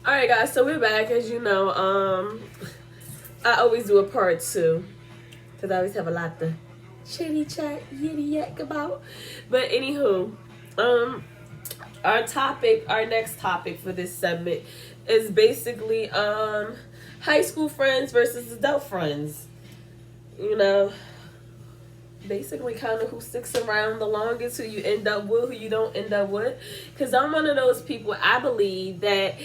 All right, guys. So we're back, as you know. I always do a part two because I always have a lot to chitty chat, yitty yak about. But anywho, um, our next topic for this segment is basically high school friends versus adult friends. You know, basically kind of who sticks around the longest, who you end up with, who you don't end up with. Because I'm one of those people. I believe that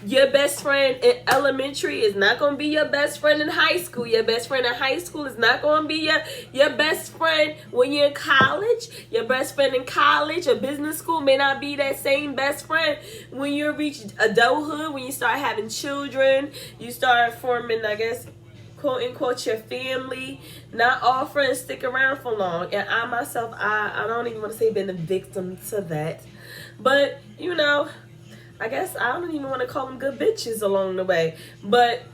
your best friend in elementary is not going to be your best friend in high school. Your best friend in high school is not going to be your best friend when you're in college. Your best friend in college or business school may not be that same best friend when you reach adulthood, when you start having children, you start forming, I guess, quote unquote, your family. Not all friends stick around for long. And I myself, I don't even want to say been a victim to that. But, you know, I guess I don't even want to call them good bitches along the way. But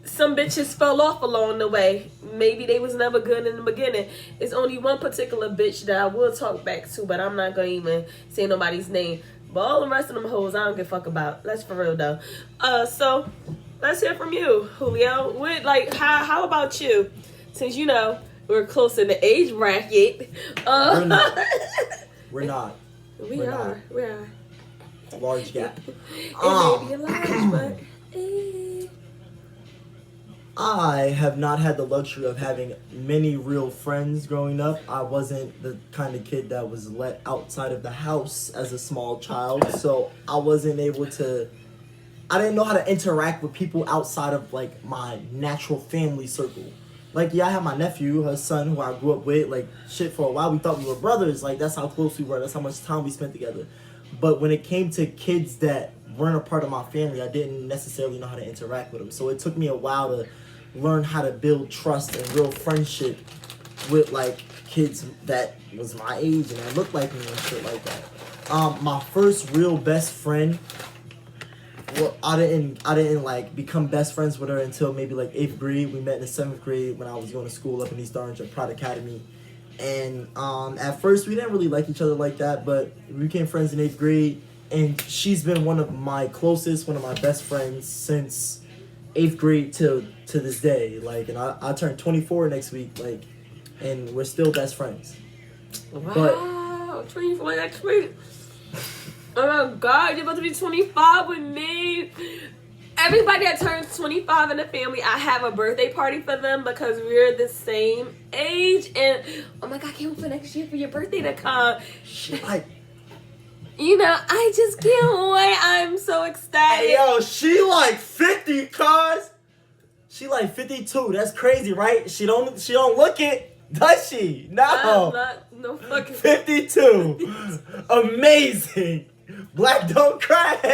some bitches fell off along the way. Maybe they was never good in the beginning. It's only one particular bitch that I will talk back to, but I'm not going to even say nobody's name. But all the rest of them hoes, I don't give a fuck about. That's for real, though. So, let's hear from you, Julio. How about you? Since, you know, we're close in the age bracket. We're not. We're not. We are. Large gap. It may be a large, but I have not had the luxury of having many real friends growing up. I wasn't the kind of kid that was let outside of the house as a small child, so I wasn't able to. I didn't know how to interact with people outside of like my natural family circle. Like, yeah, I have my nephew, her son, who I grew up with. Like, shit, for a while we thought we were brothers. Like, that's how close we were. That's how much time we spent together. But when it came to kids that weren't a part of my family, I didn't necessarily know how to interact with them. So it took me a while to learn how to build trust and real friendship with, like, kids that was my age and that looked like me and shit like that. My first real best friend, well, I didn't like become best friends with her until maybe like 8th grade. We met in the 7th grade when I was going to school up in East Orange at Pride Academy. And at first we didn't really like each other like that, but we became friends in 8th grade, and she's been one of my closest, one of my best friends since 8th grade to this day. Like, and I turn 24 next week, like, and we're still best friends. wow, 24 next week. Oh my God, you're about to be 25 with me. Everybody that turns 25 in the family, I have a birthday party for them because we're the same age. And oh my God, I can't wait for next year for your birthday to come. You know, I just can't wait. I'm so excited. Hey, yo, she like 50, cuz. She like 52. That's crazy, right? She don't look it, does she? No. I'm not, no fucking 52. Amazing. Black don't crack.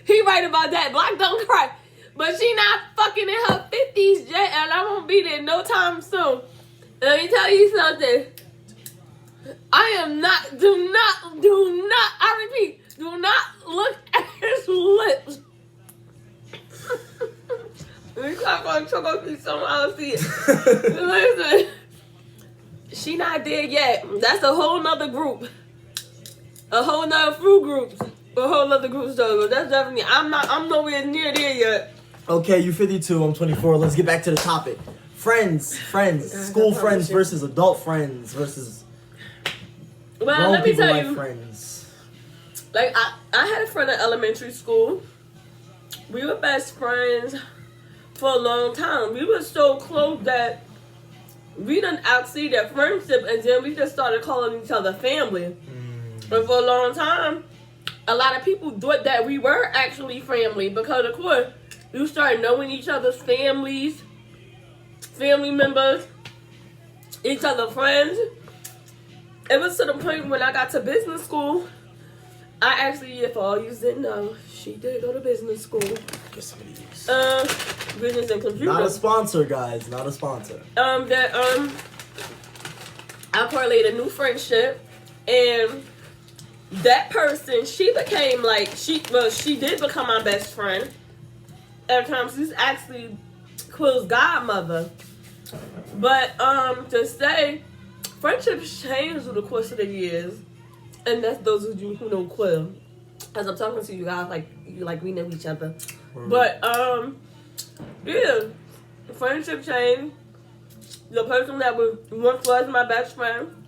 He right about that. Black don't cry. But she not fucking in her 50s yet, and I won't be there no time soon. Let me tell you something. I am not, do not, I repeat, do not look at his lips. We clap on chocolate piece so I'll see it. Listen, she not there yet. That's a whole nother group. A whole nother few groups. A whole nother group though. That's definitely, I'm nowhere near there yet. Okay, you 52, I'm 24. Let's get back to the topic. Friends, school friends versus adult friends versus well, let me tell like you, friends. Like I had a friend in elementary school. We were best friends for a long time. We were so close that we didn't outseed that friendship, and then we just started calling each other family. And for a long time, a lot of people thought that we were actually family because, of course, you start knowing each other's families, family members, each other's friends. It was to the point when I got to business school. I actually, if all you didn't know, she did go to business school. Get some of these. Business and computer. Not a sponsor, guys. Not a sponsor. I correlated a new friendship, and that person, she became like she did become my best friend. At times, she's actually Quill's godmother. But to say friendships change through the course of the years, and that's those of you who know Quill. As I'm talking to you guys, like we know each other. But yeah, friendship change. The person that once was my best friend,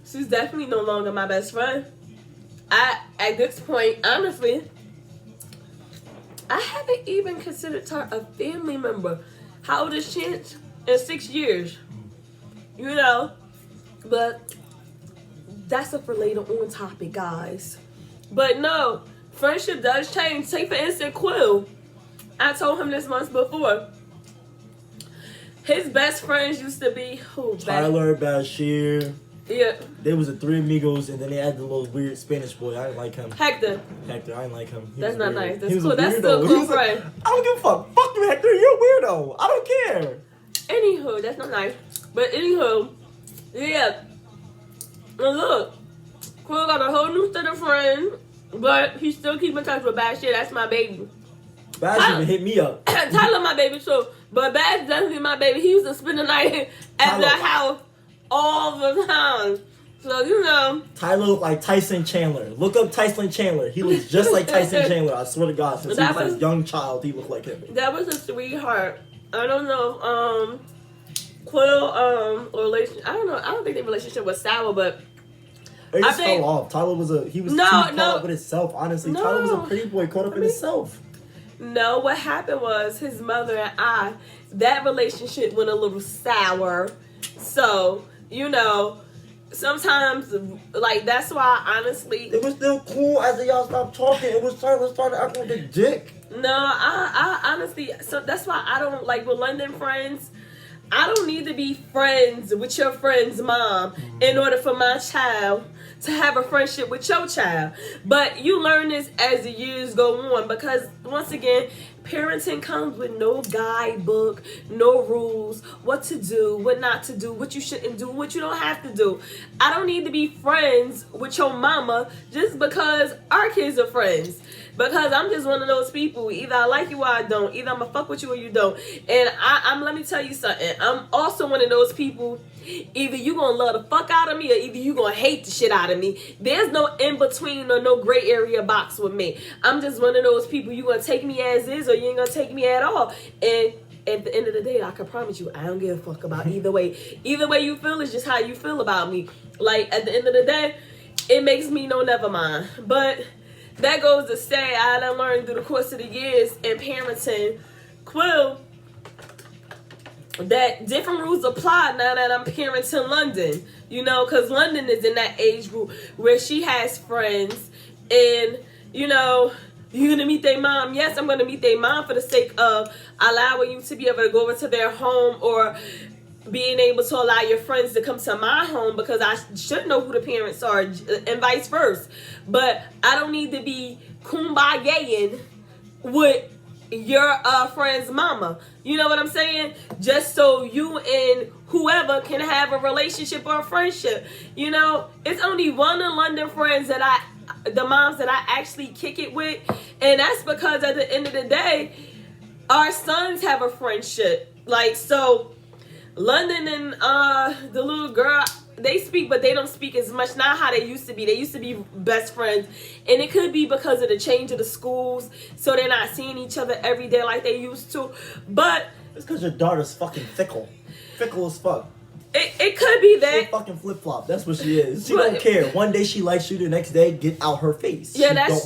she's definitely no longer my best friend. At this point, honestly, I haven't even considered her a family member. How old is she? In 6 years. You know? But that's a for later on topic, guys. But no, friendship does change. Take for instance Quill. I told him this months before. His best friends used to be who? Tyler, Bashir. Yeah. There was the three amigos, and then they had the little weird Spanish boy. I didn't like him. Hector, I didn't like him. That's not nice. That's He was cool. a That's weirdo. still a He cool was friend. I don't give a fuck. Fuck you, Hector. You're a weirdo. I don't care. Anywho, that's not nice. But anywho, yeah. And look, Quill got a whole new set of friends, but he still keep in touch with Bad Shit. That's my baby. Bash even hit me up. Tyler, my baby too. But Bash definitely my baby. He used to spend the night at the house all the time. So, you know. Tyler looked like Tyson Chandler. Look up Tyson Chandler. He looks just like Tyson Chandler. I swear to God. Since he was a young child, he looked like him. That was a sweetheart. I don't know Quill, relation. I don't know. I don't think their relationship was sour, but It just fell off. Tyler was too caught up with himself, honestly. No. Tyler was a pretty boy caught up in himself. No, what happened was his mother and that relationship went a little sour. So, you know, sometimes, like, that's why, honestly... It was still cool after y'all stopped talking. It was Tyler started acting like a dick. No, I honestly... So, that's why I don't, like, with London friends... I don't need to be friends with your friend's mom in order for my child to have a friendship with your child. But you learn this as the years go on because, once again, parenting comes with no guidebook, no rules, what to do, what not to do, what you shouldn't do, what you don't have to do. I don't need to be friends with your mama just because our kids are friends. Because I'm just one of those people. Either I like you or I don't. Either I'm going to fuck with you or you don't. And I'm let me tell you something. I'm also one of those people. Either you going to love the fuck out of me or either you going to hate the shit out of me. There's no in-between or no gray area box with me. I'm just one of those people. You going to take me as is or you ain't going to take me at all. And at the end of the day, I can promise you, I don't give a fuck about either way. Either way you feel is just how you feel about me. Like, at the end of the day, it makes me no never mind. But... that goes to say, I done learned through the course of the years in parenting, Quill, that different rules apply now that I'm parenting London. You know, because London is in that age group where she has friends. And, you know, you're going to meet their mom. Yes, I'm going to meet their mom for the sake of allowing you to be able to go over to their home or being able to allow your friends to come to my home because I should know who the parents are and vice versa. But I don't need to be kumbayaing with your friend's mama. You know what I'm saying? Just so you and whoever can have a relationship or a friendship. You know, it's only one of London friends that the moms that I actually kick it with. And that's because at the end of the day, our sons have a friendship. Like, so... London and the little girl, they speak, but they don't speak as much. Not how they used to be. They used to be best friends. And it could be because of the change of the schools. So they're not seeing each other every day like they used to. But... it's because your daughter's fucking fickle. Fickle as fuck. It could be that. She fucking flip-flop. That's what she is. She don't care. One day she likes you, the next day, get out her face. Yeah, that's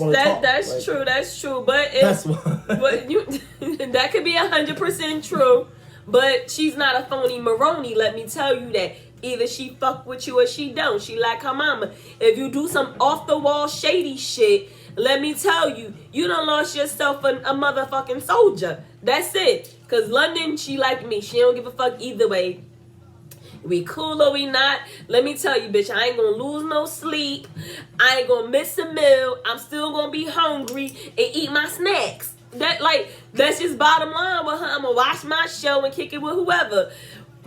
true. That's true. But that's what. But that could be 100% true. But she's not a phony Maroni, let me tell you that. Either she fuck with you or she don't. She like her mama. If you do some off-the-wall shady shit, let me tell you, you done lost yourself a motherfucking soldier. That's it. Because London, she like me. She don't give a fuck either way. We cool or we not. Let me tell you, bitch, I ain't gonna lose no sleep. I ain't gonna miss a meal. I'm still gonna be hungry and eat my snacks. That's just bottom line with her. I'm gonna watch my show and kick it with whoever.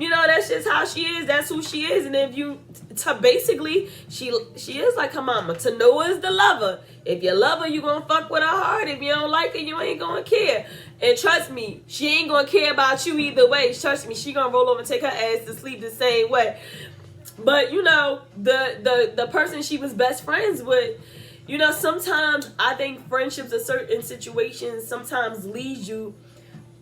You know, that's just how she is. That's who she is. And if you, basically, she is like her mama. Tanoa is the lover. If you love her, you gonna fuck with her hard. If you don't like her, you ain't gonna care. And trust me, she ain't gonna care about you either way. Trust me, she gonna roll over and take her ass to sleep the same way. But you know, the person she was best friends with, you know, sometimes I think friendships in certain situations sometimes lead you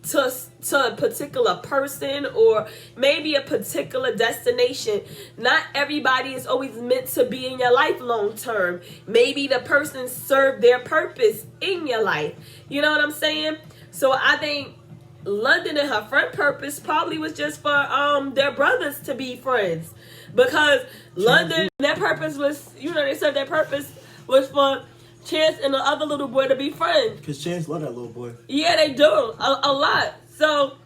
to a particular person or maybe a particular destination. Not everybody is always meant to be in your life long term. Maybe the person served their purpose in your life. You know what I'm saying? So I think London and her friend purpose probably was just for their brothers to be friends, because London, their purpose was, you know, they said their purpose was for Chance and the other little boy to be friends. Because Chance love that little boy. Yeah, they do a lot. So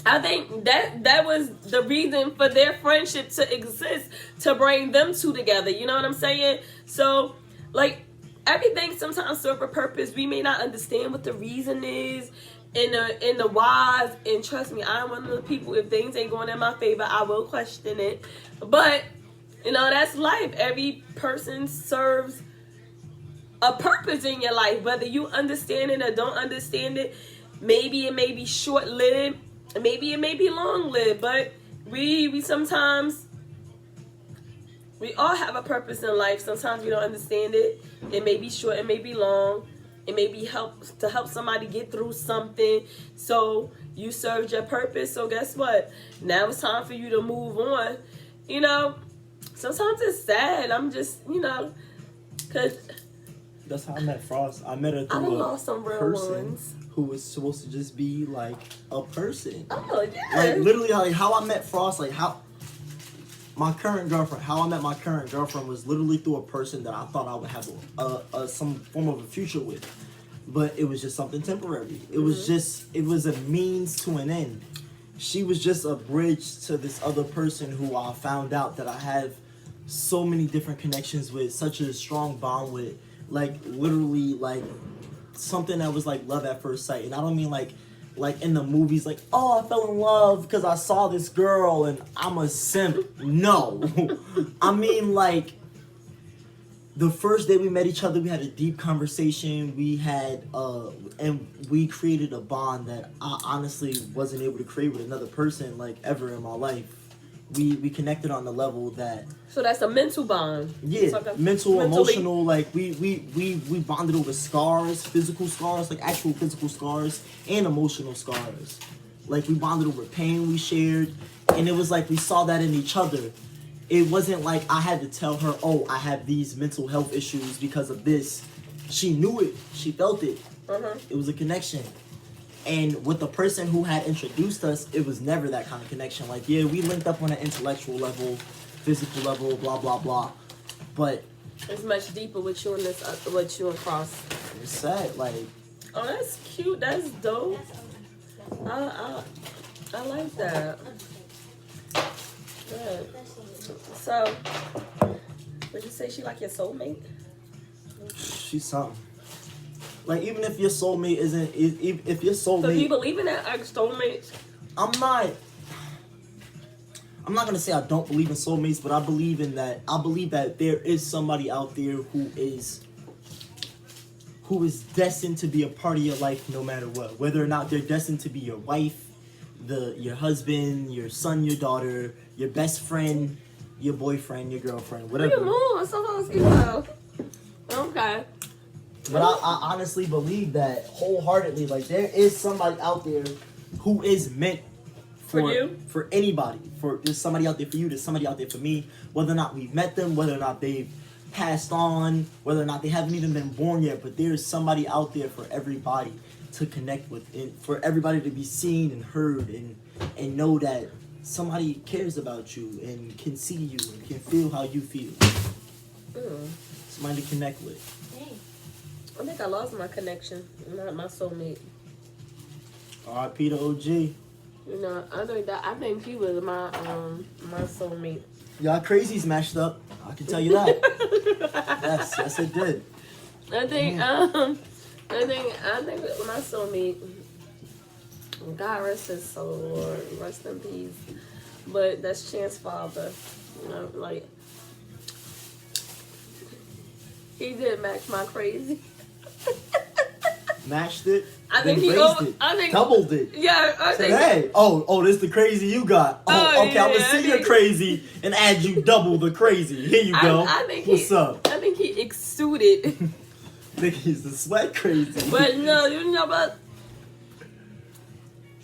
I think that was the reason for their friendship to exist, to bring them two together. You know what I'm saying? So like everything sometimes serves a purpose. We may not understand what the reason is and the whys. And trust me, I'm one of the people, if things ain't going in my favor, I will question it. But you know, that's life. Every person serves a purpose in your life, whether you understand it or don't understand it. Maybe it may be short-lived, maybe it may be long-lived, but we sometimes, we all have a purpose in life. Sometimes we don't understand it. It may be short, it may be long, it may be help somebody get through something. So you served your purpose, so guess what, now it's time for you to move on. You know, sometimes it's sad. I'm just, you know, because that's how I met Frost. I met her I through lost some real person ones. who was supposed to just be like a person. Oh yeah. Like literally, like how I met Frost, like how my current girlfriend, how I met my current girlfriend was literally through a person that I thought I would have a some form of a future with, but it was just something temporary. It was it was a means to an end. She was just a bridge to this other person who I found out that I have so many different connections with, such a strong bond with. Like literally, like something that was like love at first sight. And I don't mean like in the movies, like, oh, I fell in love because I saw this girl and I'm a simp. No. I mean like the first day we met each other, we had a deep conversation. We had and we created a bond that I honestly wasn't able to create with another person like ever in my life. We connected on the level that, so that's a mental bond. yeah, like mental, mentally, emotional, like we bonded over scars, physical scars, like actual physical scars and emotional scars. Like we bonded over pain we shared, and it was like we saw that in each other. It wasn't like I had to tell her, oh, I have these mental health issues because of this. She knew it, she felt it. It was a connection. And with the person who had introduced us, it was never that kind of connection. Like, yeah, we linked up on an intellectual level, physical level, blah, blah, blah. But it's much deeper with you and with you and Frost. it's sad, like. Oh, that's cute. That's dope. I like that. Good. So, would you say she like your soulmate? She's something. Like, even if your soulmate isn't, if your soulmate... So do you believe in that, like, soulmates? I'm not gonna say I don't believe in soulmates, but I believe that there is somebody out there who is destined to be a part of your life no matter what. Whether or not they're destined to be your wife, your husband, your son, your daughter, your best friend, your boyfriend, your girlfriend, whatever. Look at Moon. I'm so close. Okay. But I honestly believe that wholeheartedly. Like, there is somebody out there who is meant for you, for anybody. There's somebody out there for you. There's somebody out there for me. Whether or not we've met them, whether or not they've passed on, whether or not they haven't even been born yet, but there is somebody out there for everybody to connect with, and for everybody to be seen and heard, and know that somebody cares about you and can see you and can feel how you feel. Somebody to connect with. I think I lost my connection, not my soulmate. R.I.P. to OG. You know, I think he was my soulmate. Y'all crazies mashed up. I can tell you that. yes, it did. I think my soulmate. God rest his soul, Lord, rest in peace. But that's Chance's father. You know, like he did match my crazy. matched it, I then think he raised go- it, I think- doubled it. Yeah, I Said, think. hey, this the crazy you got. Oh, Okay, I'm yeah, gonna see I your think- crazy and add you double the crazy. Here you go. I think What's he, up? I think he exuded. Think he's the sweat crazy. But no, you know, but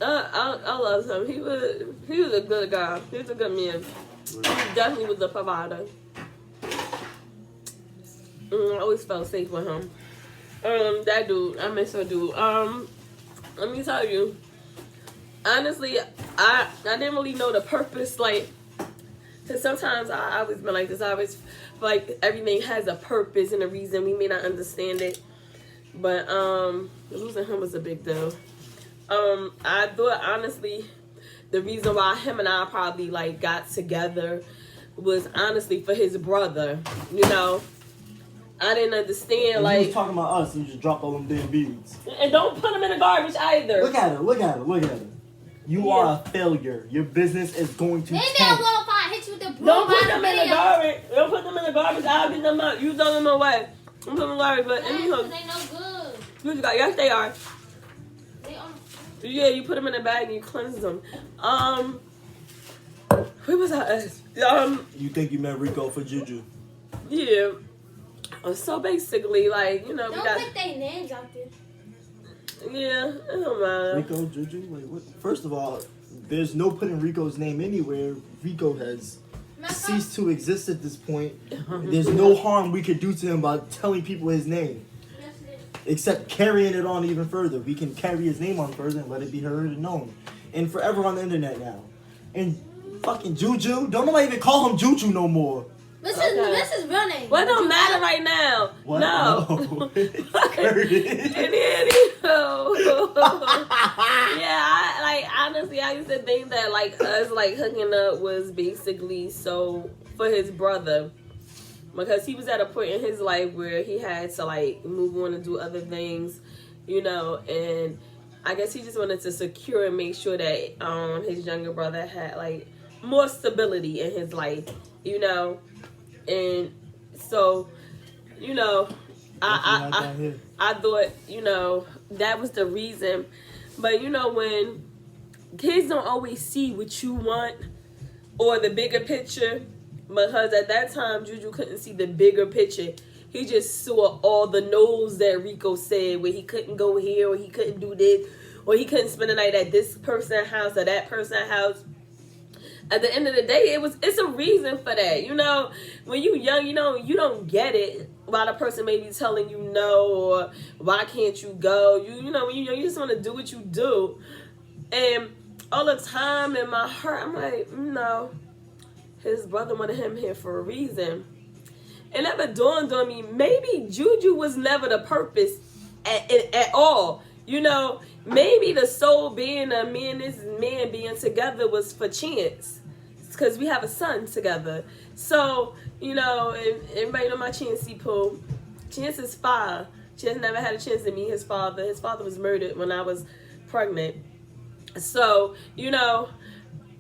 I love him. He was a good guy. He was a good man. He definitely was a provider. I always felt safe with him. That dude, I miss that dude. Let me tell you, honestly, I didn't really know the purpose, like, cause sometimes I always been like this. I always feel like everything has a purpose and a reason. We may not understand it, but losing him was a big deal. I thought honestly, the reason why him and I probably like got together was honestly for his brother. You know, I didn't understand And like. he was talking about us and you just dropped all them damn beads. And don't put them in the garbage either. Look at her. You are a failure. Your business is going to Maybe I tank. won't if I hit you with the broom. Don't put by them the in the video. garbage. Don't put them in the garbage. I'll get them out. You throw them away. I'm putting them in the garbage. But They anyhow, no good. you got, yes, they are. They on. Yeah, you put them in a bag and you cleanse them. Where was I at? You think you met Rico for Juju? Yeah. So basically, like, you know, we Don't got. put their names out there. Yeah, it don't matter. Rico, Juju? Wait, what? First of all, there's no putting Rico's name anywhere. Rico has ceased to exist at this point. There's no harm we could do to him by telling people his name. Yes, it is. Except carrying it on even further. We can carry his name on further and let it be heard and known. And forever on the internet now. And fucking Juju, don't nobody even call him Juju no more. This Okay. is real name. What don't matter right now? What? No. No. It's Curtis. Like honestly, I used to think that like us like hooking up was basically so for his brother, because he was at a point in his life where he had to like move on and do other things, you know, and I guess he just wanted to secure and make sure that his younger brother had like more stability in his life, you know, and so, you know, I thought, you know, that was the reason. But, you know, when kids don't always see what you want or the bigger picture, because at that time, Juju couldn't see the bigger picture. He just saw all the no's that Rico said, where he couldn't go here, or he couldn't do this, or he couldn't spend the night at this person's house or that person's house. At the end of the day, it's a reason for that. You know, when you young, you know, you don't get it why the person may be telling you no, or why can't you go. You know, when you young, you just want to do what you do. And all the time in my heart, I'm like, no, his brother wanted him here for a reason. It never dawned on me, maybe Juju was never the purpose at all. You know, maybe the soul being a me and this man being together was for Chance, because we have a son together. So, you know, and everybody know my Chancey Pooh. Chance is 5. Chance never had a chance to meet his father. His father was murdered when I was pregnant. So, you know,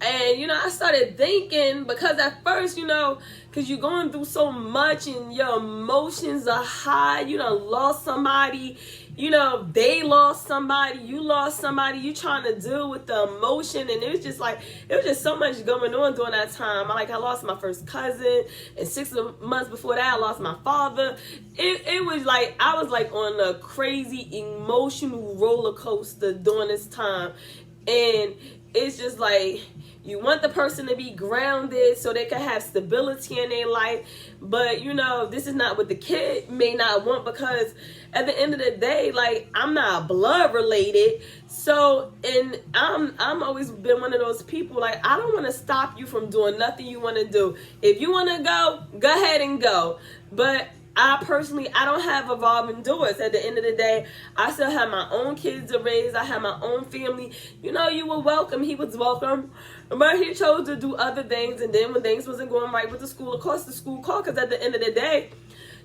and, you know, I started thinking, because at first, you know, because you're going through so much and your emotions are high. You done lost somebody. You know, they lost somebody. You lost somebody. You trying to deal with the emotion. And it was just like, it was just so much going on during that time. I lost my first cousin. And 6 months before that, I lost my father. It was like, I was like on a crazy emotional roller coaster during this time. And it's just like, you want the person to be grounded so they can have stability in their life. But, you know, this is not what the kid may not want, because at the end of the day, like, I'm not blood related. So, and I'm always been one of those people, like, I don't want to stop you from doing nothing you want to do. If you want to go ahead and go. But I personally, I don't have revolving doors. At the end of the day, I still have my own kids to raise. I have my own family. You know, you were welcome. He was welcome. But he chose to do other things. And then when things wasn't going right with the school, of course the school called. Because at the end of the day,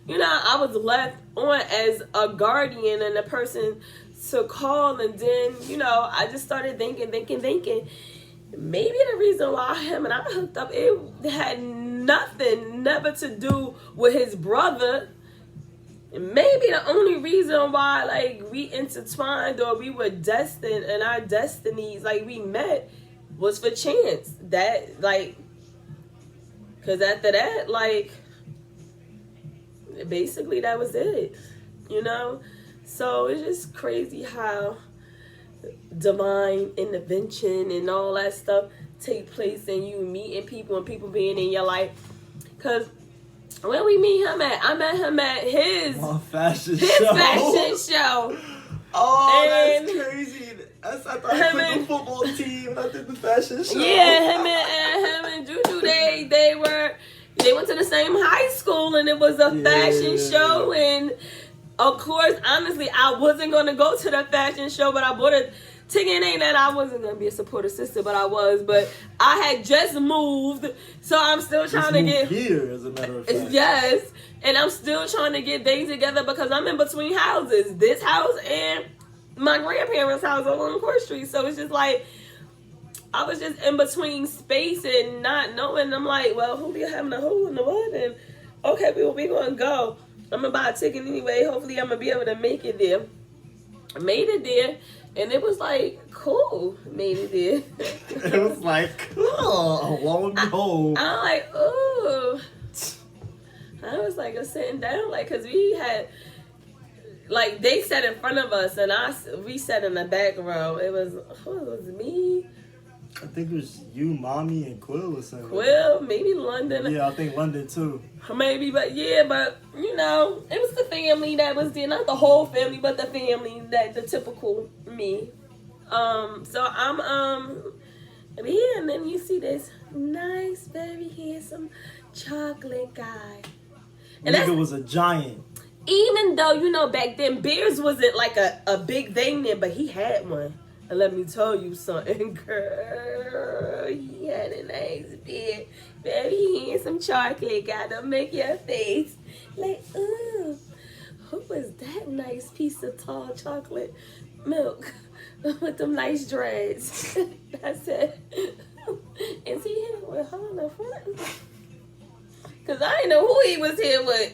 you know, I was left on as a guardian and a person to call. And then, you know, I just started thinking. Maybe the reason why him and I hooked up, it had nothing, never to do with his brother. maybe the only reason why like we intertwined or we were destined and our destinies like we met was for chance. That like, cause after that like basically that was it, you know. So it's just crazy how divine intervention and all that stuff take place and you meeting people and people being in your life. Cause where we meet him at, I met him at his fashion show. Oh, And that's crazy. That's I thought I played the football team and I did the fashion show. Yeah, him and Juju, they went to the same high school and it was a fashion show. And of course, honestly, I wasn't gonna go to the fashion show, but I bought a ticket. Ain't that I wasn't gonna be a supportive sister, but I was. But I had just moved, so I'm still trying to get here, as a matter of fact. Yes, and I'm still trying to get things together because I'm in between houses, this house and my grandparents' house on Court Street. So it's just like I was just in between space and not knowing. I'm like, well, who be having a who and the what? And okay, we gonna go. I'm gonna buy a ticket anyway. Hopefully, I'm gonna be able to make it there. I made it there, and it was like cool. Made it there. It was like cool. Lo and behold, I'm like, ooh. I was like, sitting down, like, cause we had, like, they sat in front of us, and we sat in the back row. It was me. I think it was you, Mommy, and Quill or something. Quill, maybe London. Yeah, I think London too. Maybe, but you know, it was the family that was there, not the whole family, but the family the typical me. So I'm here, and then you see this nice, very handsome chocolate guy, and Nigga was a giant. even though you know back then beards wasn't like a big thing then, but he had one. And let me tell you something, girl. He had a nice beard. Very handsome chocolate guy to make your face like, ooh, who was that nice piece of tall chocolate milk with them nice dreads? That's it. Is he here with her in the front? Because I didn't know who he was here with.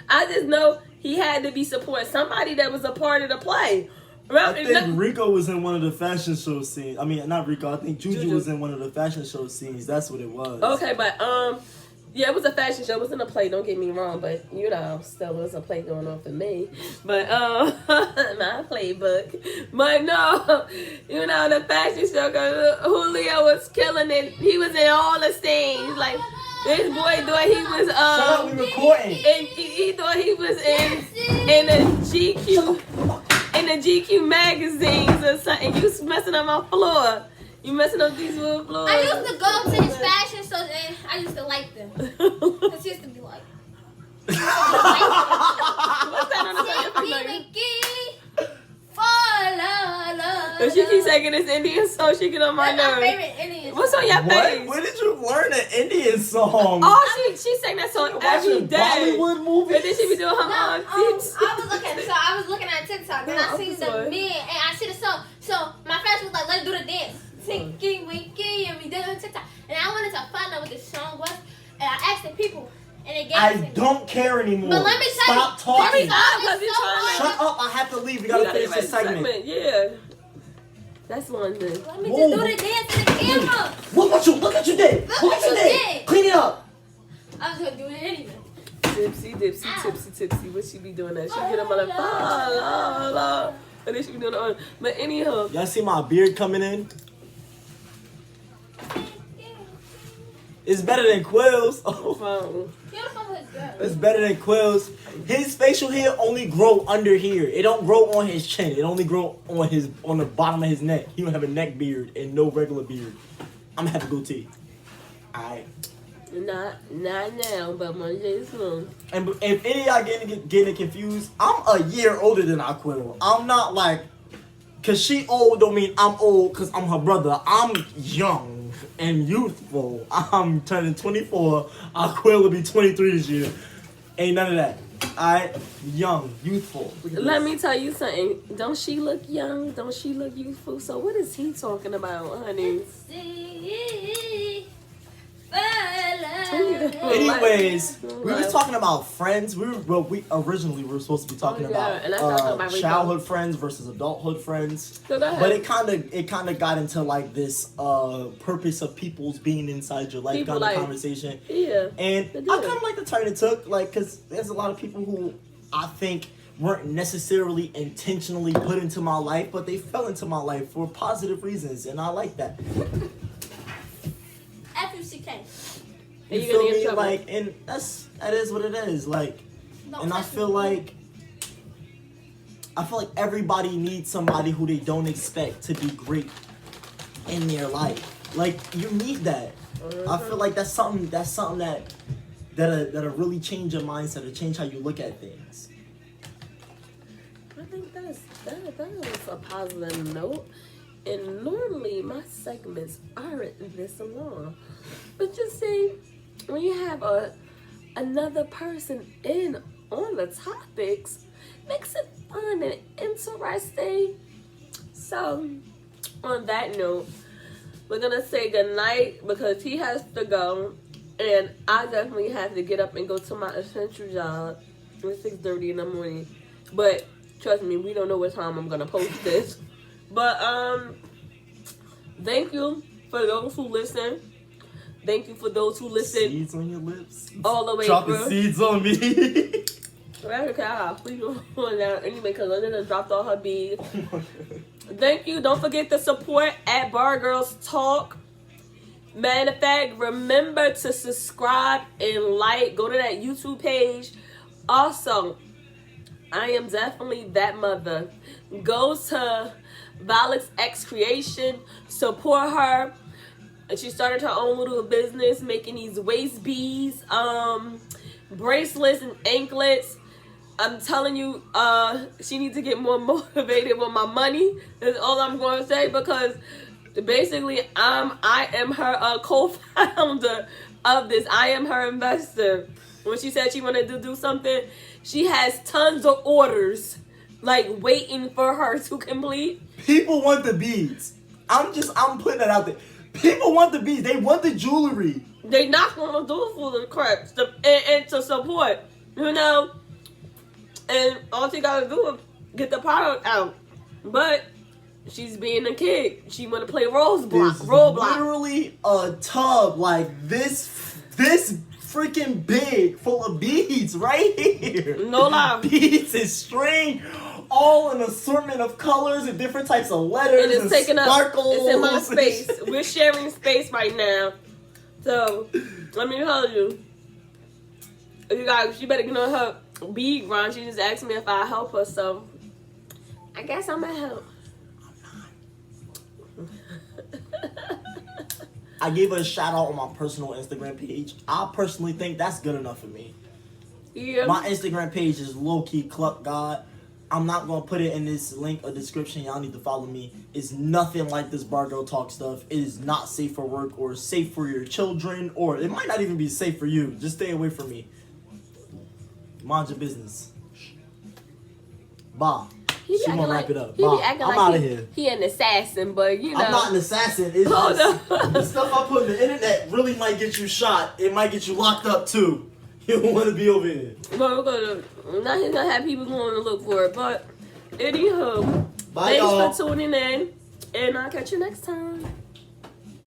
I just know he had to be supporting somebody that was a part of the play. I think Rico was in one of the fashion show scenes. I mean, not Rico. I think Juju was in one of the fashion show scenes. That's what it was. Okay, but yeah, it was a fashion show. It was in a play. Don't get me wrong, but you know, still was a play going on for me. But my playbook. But no, you know the fashion show. Cause Julio was killing it. He was in all the scenes. Like this boy thought he was Shut up, we recording. And he thought he was in a GQ. In the GQ magazines or something. You messing up my floor. You messing up these wood floors. I used to go to his fashion shows and I used to like them. Because he used to be like. What's that on the But she keeps saying this Indian song, she get on my That's my nerves. favorite Indian What's on your What? face? Where did you learn an Indian song? Oh, she sang that song every Watching day. Bollywood movies? And then she be doing her No, own tips. I was looking at TikTok and No, I seen I'm the sorry. man and I see the song. So my friends was like, let's do the dance. Tinky winky and we did it on TikTok. And I wanted to find out what the song was. And I asked the people and they gave I it to me. don't care anymore. But let me tell Stop you, talking. Shut Shut up! I have to leave. We gotta finish this segment. Yeah. That's London. Let me just do the dance in the camera. Look what you did. Look what you did. Clean it up. I was gonna do it anyway. Tipsy. What she be doing that? She get up on like, la. And then she be doing it on. But anyhow. Y'all see my beard coming in? It's better than Quill's. Oh. It's better than Quill's. His facial hair only grow under here. It don't grow on his chin. It only grow on the bottom of his neck. He don't have a neck beard and no regular beard. I'm gonna have a goatee. Alright. Not now, but Monday soon. And if any of y'all getting confused, I'm a year older than Quill. I'm not like, cause she old don't mean I'm old cause I'm her brother. I'm young and youthful. I'm turning 24. Quill will be 23 this year. Ain't none of that. Alright? Young, youthful. Let me tell you something. Don't she look young? Don't she look youthful? So what is he talking about, honey? See, Anyways, we was talking about friends. We originally were supposed to be talking and I thought about about childhood friends versus adulthood friends. So go ahead. But it kind of got into like this purpose of people's being inside your life kind of conversation. Yeah. And I kind of like the turn it took, like, because there's a lot of people who I think weren't necessarily intentionally put into my life, but they fell into my life for positive reasons, and I like that. F-U-C-K. You feel me? Like, and that is what it is. Like, and I feel like everybody needs somebody who they don't expect to be great in their life. Like, you need that. I feel like that's something that'll really change your mindset or change how you look at things. I think that is a positive note. And normally my segments aren't this long. But you see, when you have another person in on the topics, makes it fun and interesting. So, on that note, we're gonna say goodnight because he has to go, and I definitely have to get up and go to my essential job at 6:30 in the morning. But trust me, we don't know what time I'm gonna post this. But thank you for those who listen. Thank you for those who listen. Seeds on your lips. All the way dropping through. Seeds on me. Anyway, because Linda dropped all her beads. Thank you. Don't forget to support at Bar Girls Talk. Matter of fact, remember to subscribe and like. Go to that YouTube page. Also, I am definitely that mother. Go to Violet's X Creation. Support her. And she started her own little business making these waist beads, bracelets and anklets. I'm telling you, she needs to get more motivated with my money. That's all I'm going to say, because basically I am her co-founder of this. I am her investor. When she said she wanted to do something, she has tons of orders like waiting for her to complete. People want the beads. I'm putting that out there. People want the beads. They want the jewelry. They not gonna do it for the crap and to support, you know. And all she gotta do is get the product out. But she's being a kid. She wanna play Roblox. Literally a tub like this freaking big full of beads right here. No lie. Beads and string. All an assortment of colors and different types of letters and it's taking sparkles. Up. It's in my space. We're sharing space right now. So let me tell you, you guys, she better get on her bead run. She just asked me if I help her, so I guess I'm gonna help. I gave her a shout out on my personal Instagram page. I personally think that's good enough for me. Yeah. My Instagram page is low-key Cluck God. I'm not going to put it in this link or description. Y'all need to follow me. It's nothing like this Bar Girl Talk stuff. It is not safe for work or safe for your children, or it might not even be safe for you. Just stay away from me. Mind your business. Bye. She gonna wrap it up. Bye. I'm out of here. He an assassin, but you know. I'm not an assassin. It's just the stuff I put on the internet really might get you shot. It might get you locked up too. You don't want to be over here. But now he's gonna have people going to look for it. But anywho, bye, y'all. Thanks for tuning in, and I'll catch you next time.